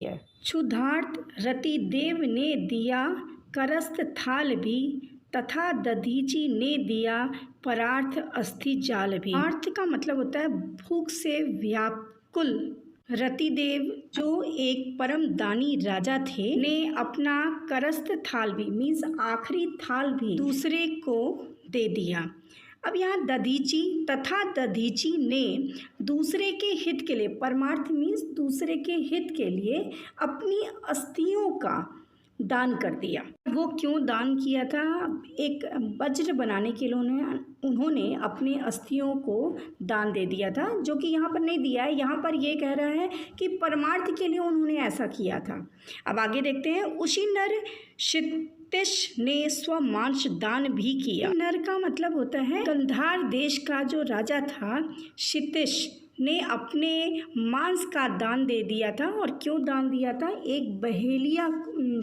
क्षुधार्त रतिदेव ने दिया करस्त थाल भी, तथा दधीचि ने दिया परार्थ अस्थि जाल भी। अर्थ का मतलब होता है भूख से व्याकुल रतिदेव, जो एक परम दानी राजा थे, ने अपना करस्त थाल भी मीन्स आखिरी थाल भी दूसरे को दे दिया। अब यहाँ दधीचि तथा दधीचि ने दूसरे के हित के लिए, परमार्थ मीन्स दूसरे के हित के लिए अपनी अस्थियों का दान कर दिया। वो क्यों दान किया था? एक वज्र बनाने के लिए उन्होंने अपने अस्थियों को दान दे दिया था, जो कि यहाँ पर नहीं दिया है। यहाँ पर ये कह रहा है कि परमार्थ के लिए उन्होंने ऐसा किया था। अब आगे देखते हैं। उसी नर क्षितिश ने स्वमांस दान भी किया। नर का मतलब होता है गंधार देश का जो राजा था क्षितिश ने अपने मांस का दान दे दिया था। और क्यों दान दिया था? एक बहेलिया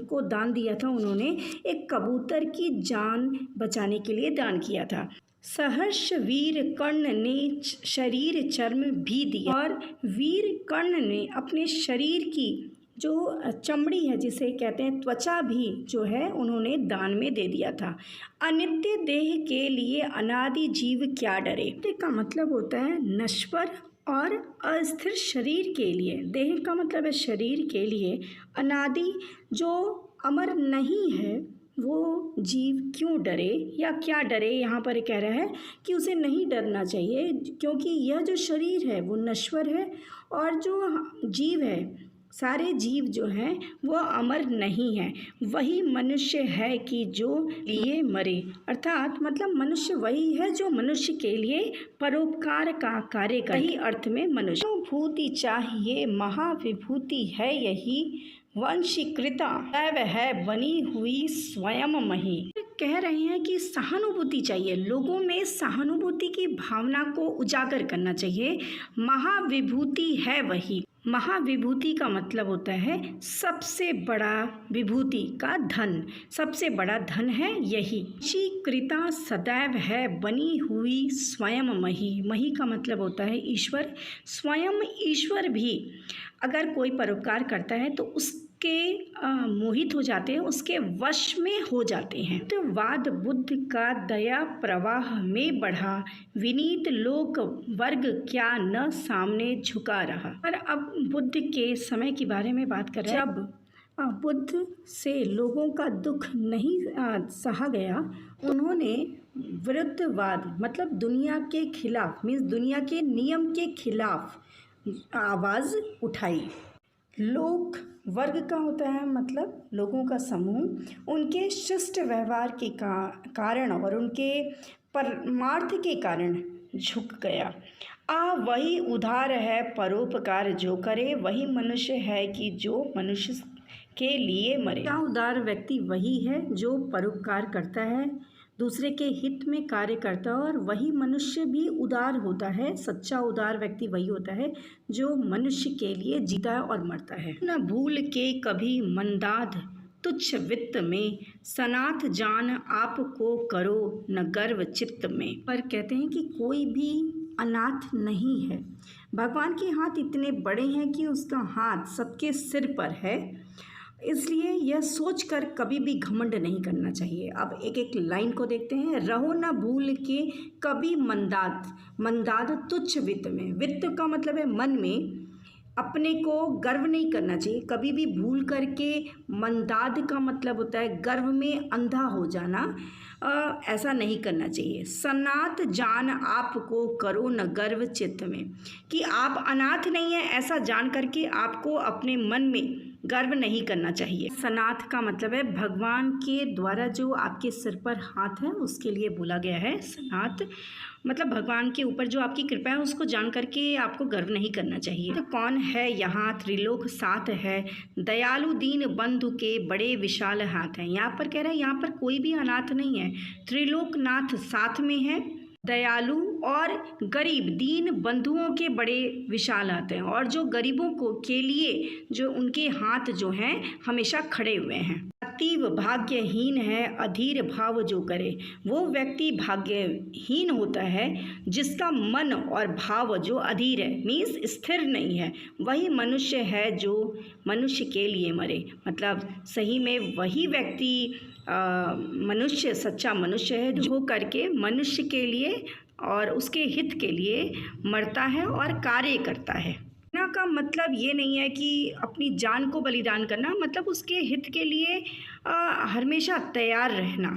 को दान दिया था उन्होंने, एक कबूतर की जान बचाने के लिए दान किया था। सहर्ष वीर कर्ण ने शरीर चर्म भी दिया, और वीर कर्ण ने अपने शरीर की जो चमड़ी है, जिसे कहते हैं त्वचा भी जो है, उन्होंने दान में दे दिया था। अनित्य देह के लिए अनादि जीव क्या डरे। देह का मतलब होता है नश्वर और अस्थिर शरीर के लिए, देह का मतलब है शरीर के लिए, अनादि जो अमर नहीं है वो जीव क्यों डरे या क्या डरे। यहाँ पर कह रहा है कि उसे नहीं डरना चाहिए, क्योंकि यह जो शरीर है वो नश्वर है, और जो जीव है, सारे जीव जो हैं वो अमर नहीं हैं। वही मनुष्य है कि जो लिए मरे, अर्थात मतलब मनुष्य वही है जो मनुष्य के लिए परोपकार का कार्य करे। सही अर्थ में मनुष्य भूति चाहिए, महाविभूति है यही, वंशीकृता दैव है बनी हुई स्वयं मही। कह रहे हैं कि सहानुभूति चाहिए, लोगों में सहानुभूति की भावना को उजागर करना चाहिए। महाविभूति है वही, महाविभूति का मतलब होता है सबसे बड़ा, विभूति का धन, सबसे बड़ा धन है यही। शीकृता सदैव है बनी हुई स्वयं मही, मही का मतलब होता है ईश्वर। स्वयं ईश्वर भी अगर कोई परोपकार करता है तो उसके मोहित हो जाते हैं, उसके वश में हो जाते हैं। तो वाद बुद्ध का दया प्रवाह में बढ़ा, विनीत लोक वर्ग क्या न सामने झुका रहा। पर अब बुद्ध के समय के बारे में बात कर रहे हैं। जब बुद्ध से लोगों का दुख नहीं सहा गया, उन्होंने विरुद्धवाद मतलब दुनिया के खिलाफ मीन्स दुनिया के नियम के खिलाफ आवाज़ उठाई। लोक वर्ग का होता है मतलब लोगों का समूह, उनके शिष्ट व्यवहार के कारण और उनके परमार्थ के कारण झुक गया। वही उदार है परोपकार जो करे, वही मनुष्य है कि जो मनुष्य के लिए मरे। उदार व्यक्ति वही है जो परोपकार करता है, दूसरे के हित में कार्य करता है, और वही मनुष्य भी उदार होता है। सच्चा उदार व्यक्ति वही होता है जो मनुष्य के लिए जीता है और मरता है। न भूल के कभी मंदाद तुच्छ वित्त में, सनाथ जान आपको करो न गर्व चित्त में। पर कहते हैं कि कोई भी अनाथ नहीं है, भगवान के हाथ इतने बड़े हैं कि उसका हाथ सबके सिर पर है, इसलिए यह सोचकर कभी भी घमंड नहीं करना चाहिए। अब एक एक लाइन को देखते हैं। रहो न भूल के कभी मंदाद, मंदाद तुच्छ वित्त में, वित्त का मतलब है मन में, अपने को गर्व नहीं करना चाहिए कभी भी भूल करके। मंदाद का मतलब होता है गर्व में अंधा हो जाना, ऐसा नहीं करना चाहिए। सनाथ जान आपको करो न गर्व चित्त में, कि आप अनाथ नहीं हैं ऐसा जान करके आपको अपने मन में गर्व नहीं करना चाहिए। सनाथ का मतलब है भगवान के द्वारा जो आपके सिर पर हाथ है उसके लिए बोला गया है सनाथ, मतलब भगवान के ऊपर जो आपकी कृपा है उसको जान करके आपको गर्व नहीं करना चाहिए। तो कौन है यहाँ त्रिलोक साथ है, दयालु दीन बंधु के बड़े विशाल हाथ हैं। यहाँ पर कह रहा है यहाँ पर कोई भी अनाथ नहीं है, त्रिलोकनाथ साथ में है, दयालु और गरीब दीन बंधुओं के बड़े विशाल हाथ हैं, और जो गरीबों को के लिए जो उनके हाथ जो हैं हमेशा खड़े हुए हैं। अतीव भाग्यहीन है अधीर भाव जो करे। वो व्यक्ति भाग्यहीन होता है जिसका मन और भाव जो अधीर है, मीन्स स्थिर नहीं है। वही मनुष्य है जो मनुष्य के लिए मरे। मतलब सही में वही व्यक्ति मनुष्य, सच्चा मनुष्य है जो करके मनुष्य के लिए और उसके हित के लिए मरता है और कार्य करता है। सेना का मतलब ये नहीं है कि अपनी जान को बलिदान करना, मतलब उसके हित के लिए हमेशा तैयार रहना।